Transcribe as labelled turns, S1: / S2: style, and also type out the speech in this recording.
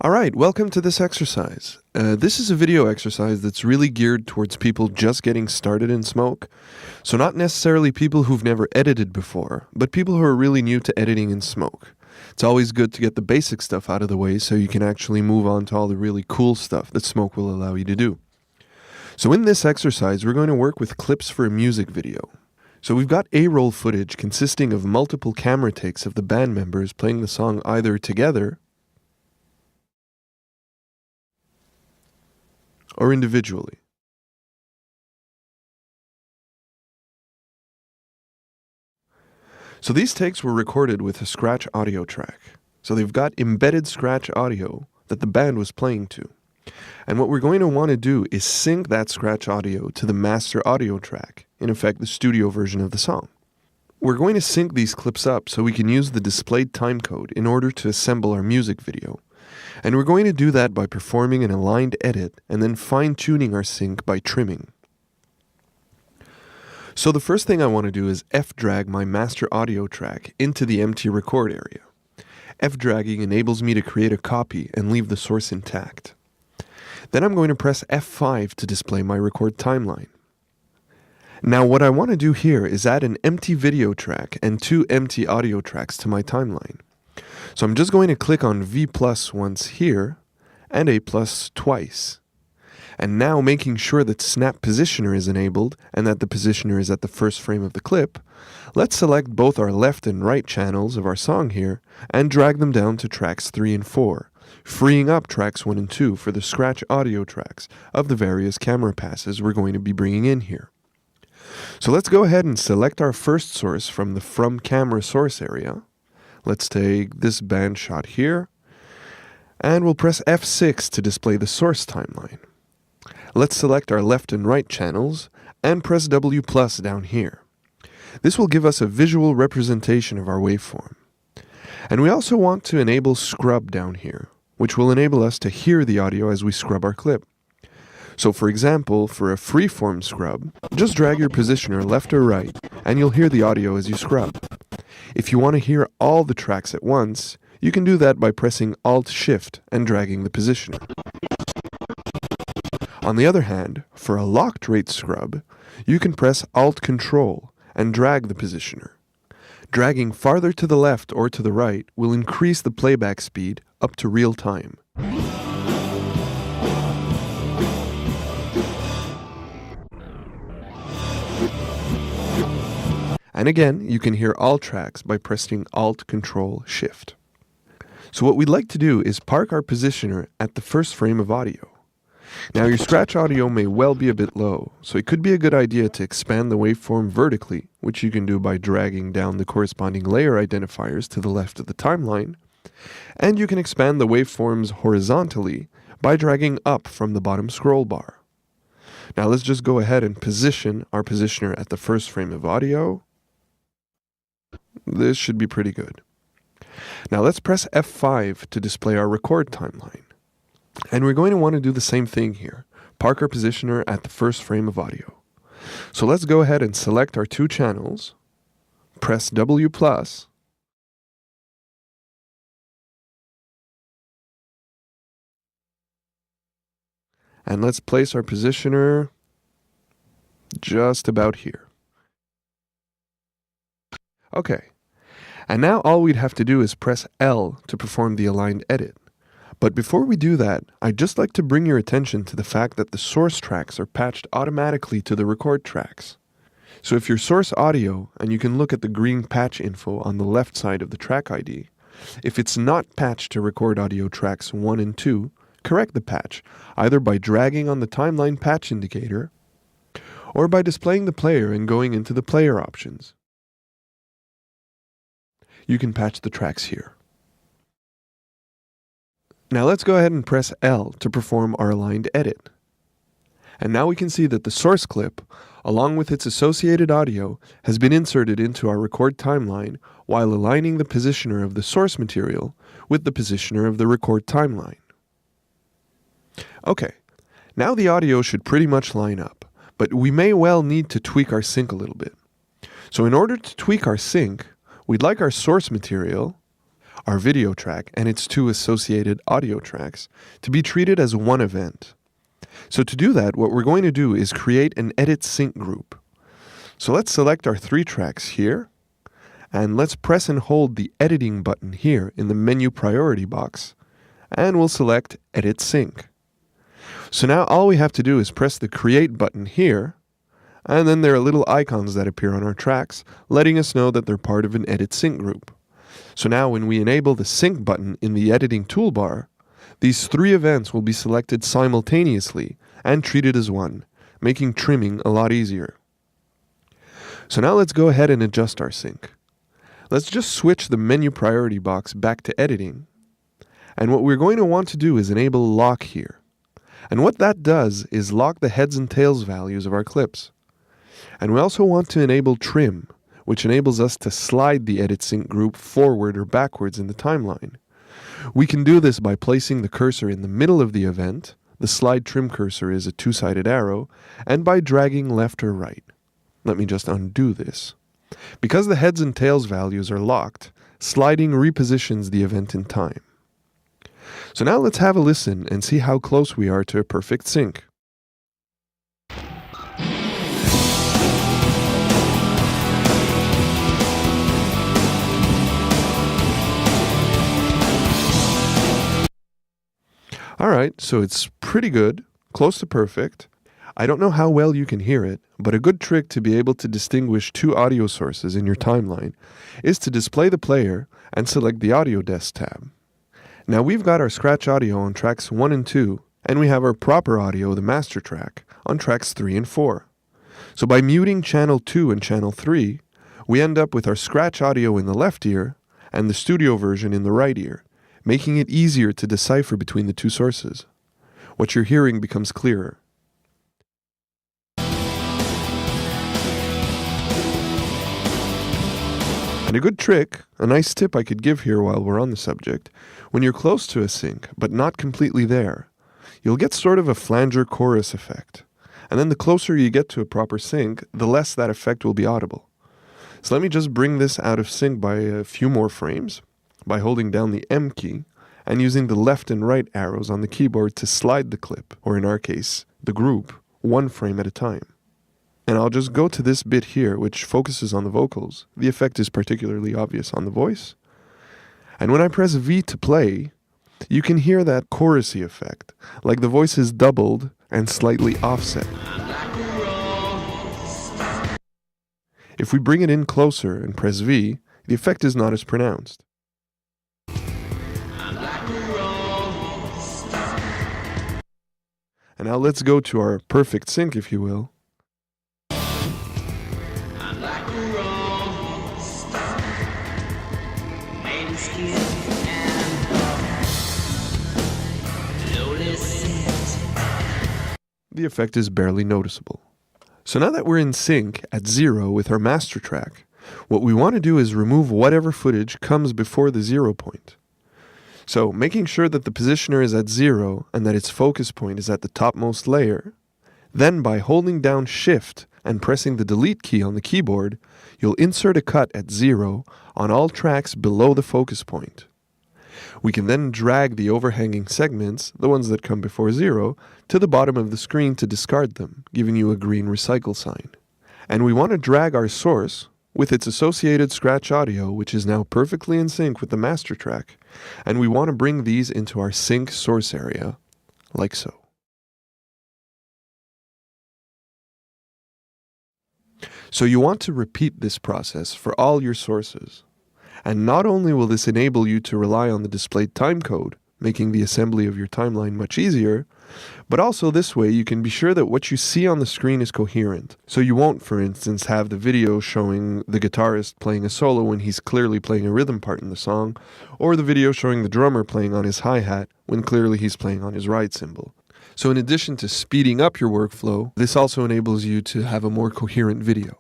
S1: Alright, welcome to this exercise. This is a video exercise that's really geared towards people just getting started in Smoke. So not necessarily people who've never edited before, but people who are really new to editing in Smoke. It's always good to get the basic stuff out of the way so you can actually move on to all the really cool stuff that Smoke will allow you to do. So in this exercise, we're going to work with clips for a music video. So we've got A-roll footage consisting of multiple camera takes of the band members playing the song either together or individually. So these takes were recorded with a scratch audio track. So they've got embedded scratch audio that the band was playing to. And what we're going to want to do is sync that scratch audio to the master audio track, in effect the studio version of the song. We're going to sync these clips up so we can use the displayed timecode in order to assemble our music video. And we're going to do that by performing an aligned edit and then fine-tuning our sync by trimming. So the first thing I want to do is F-drag my master audio track into the empty record area. F-dragging enables me to create a copy and leave the source intact. Then I'm going to press F5 to display my record timeline. Now what I want to do here is add an empty video track and two empty audio tracks to my timeline. So I'm just going to click on V+ once here and A+ twice. And now making sure that Snap Positioner is enabled and that the positioner is at the first frame of the clip, let's select both our left and right channels of our song here and drag them down to tracks 3 and 4, freeing up tracks 1 and 2 for the scratch audio tracks of the various camera passes we're going to be bringing in here. So let's go ahead and select our first source from the From Camera source area. Let's take this band shot here, and we'll press F6 to display the source timeline. Let's select our left and right channels, and press W+ down here. This will give us a visual representation of our waveform. And we also want to enable scrub down here, which will enable us to hear the audio as we scrub our clip. So for example, for a freeform scrub, just drag your positioner left or right, and you'll hear the audio as you scrub. If you want to hear all the tracks at once, you can do that by pressing Alt-Shift and dragging the positioner. On the other hand, for a locked rate scrub, you can press Alt-Control and drag the positioner. Dragging farther to the left or to the right will increase the playback speed up to real time. And again, you can hear all tracks by pressing Alt-Control-Shift. So what we'd like to do is park our positioner at the first frame of audio. Now your scratch audio may well be a bit low, so it could be a good idea to expand the waveform vertically, which you can do by dragging down the corresponding layer identifiers to the left of the timeline, and you can expand the waveforms horizontally by dragging up from the bottom scroll bar. Now let's just go ahead and position our positioner at the first frame of audio. This should be pretty good. Now let's press F5 to display our record timeline. And we're going to want to do the same thing here. Park our positioner at the first frame of audio. So let's go ahead and select our two channels, press W+, and let's place our positioner just about here. Okay, and now all we'd have to do is press L to perform the aligned edit. But before we do that, I'd just like to bring your attention to the fact that the source tracks are patched automatically to the record tracks. So if your source audio, and you can look at the green patch info on the left side of the track ID, if it's not patched to record audio tracks 1 and 2, correct the patch, either by dragging on the timeline patch indicator, or by displaying the player and going into the player options. You can patch the tracks here. Now let's go ahead and press L to perform our aligned edit. And now we can see that the source clip, along with its associated audio, has been inserted into our record timeline while aligning the positioner of the source material with the positioner of the record timeline. Okay, now the audio should pretty much line up, but we may well need to tweak our sync a little bit. So in order to tweak our sync, we'd like our source material, our video track and its two associated audio tracks, to be treated as one event. So to do that, what we're going to do is create an edit sync group. So let's select our 3 tracks here, and let's press and hold the editing button here in the menu priority box, and we'll select Edit Sync. So now all we have to do is press the Create button here, and then there are little icons that appear on our tracks, letting us know that they're part of an Edit Sync group. So now when we enable the Sync button in the editing toolbar, these 3 events will be selected simultaneously and treated as one, making trimming a lot easier. So now let's go ahead and adjust our sync. Let's just switch the menu priority box back to editing. And what we're going to want to do is enable lock here. And what that does is lock the heads and tails values of our clips. And we also want to enable trim, which enables us to slide the edit sync group forward or backwards in the timeline. We can do this by placing the cursor in the middle of the event. The slide trim cursor is a 2-sided arrow, and by dragging left or right. Let me just undo this. Because the heads and tails values are locked, sliding repositions the event in time. So now let's have a listen and see how close we are to a perfect sync. Alright, so it's pretty good, close to perfect. I don't know how well you can hear it, but a good trick to be able to distinguish 2 audio sources in your timeline is to display the player and select the Autodesk tab. Now we've got our scratch audio on tracks 1 and 2, and we have our proper audio, the master track, on tracks 3 and 4. So by muting channel 2 and channel 3, we end up with our scratch audio in the left ear and the studio version in the right ear, making it easier to decipher between the 2 sources. What you're hearing becomes clearer. And a good trick, a nice tip I could give here while we're on the subject, when you're close to a sync, but not completely there, you'll get sort of a flanger chorus effect. And then the closer you get to a proper sync, the less that effect will be audible. So let me just bring this out of sync by a few more frames, by holding down the M key, and using the left and right arrows on the keyboard to slide the clip, or in our case, the group, 1 frame at a time. And I'll just go to this bit here, which focuses on the vocals. The effect is particularly obvious on the voice. And when I press V to play, you can hear that chorusy effect, like the voice is doubled and slightly offset. If we bring it in closer and press V, the effect is not as pronounced. And now let's go to our perfect sync, if you will. The effect is barely noticeable. So now that we're in sync at 0 with our master track, what we want to do is remove whatever footage comes before the 0 point. So making sure that the positioner is at 0 and that its focus point is at the topmost layer, then by holding down Shift and pressing the Delete key on the keyboard, you'll insert a cut at 0 on all tracks below the focus point. We can then drag the overhanging segments, the ones that come before 0, to the bottom of the screen to discard them, giving you a green recycle sign. And we want to drag our source, with its associated scratch audio, which is now perfectly in sync with the master track, and we want to bring these into our sync source area, like so. So you want to repeat this process for all your sources. And not only will this enable you to rely on the displayed timecode, making the assembly of your timeline much easier, but also this way you can be sure that what you see on the screen is coherent. So you won't, for instance, have the video showing the guitarist playing a solo when he's clearly playing a rhythm part in the song, or the video showing the drummer playing on his hi-hat when clearly he's playing on his ride cymbal. So in addition to speeding up your workflow, this also enables you to have a more coherent video.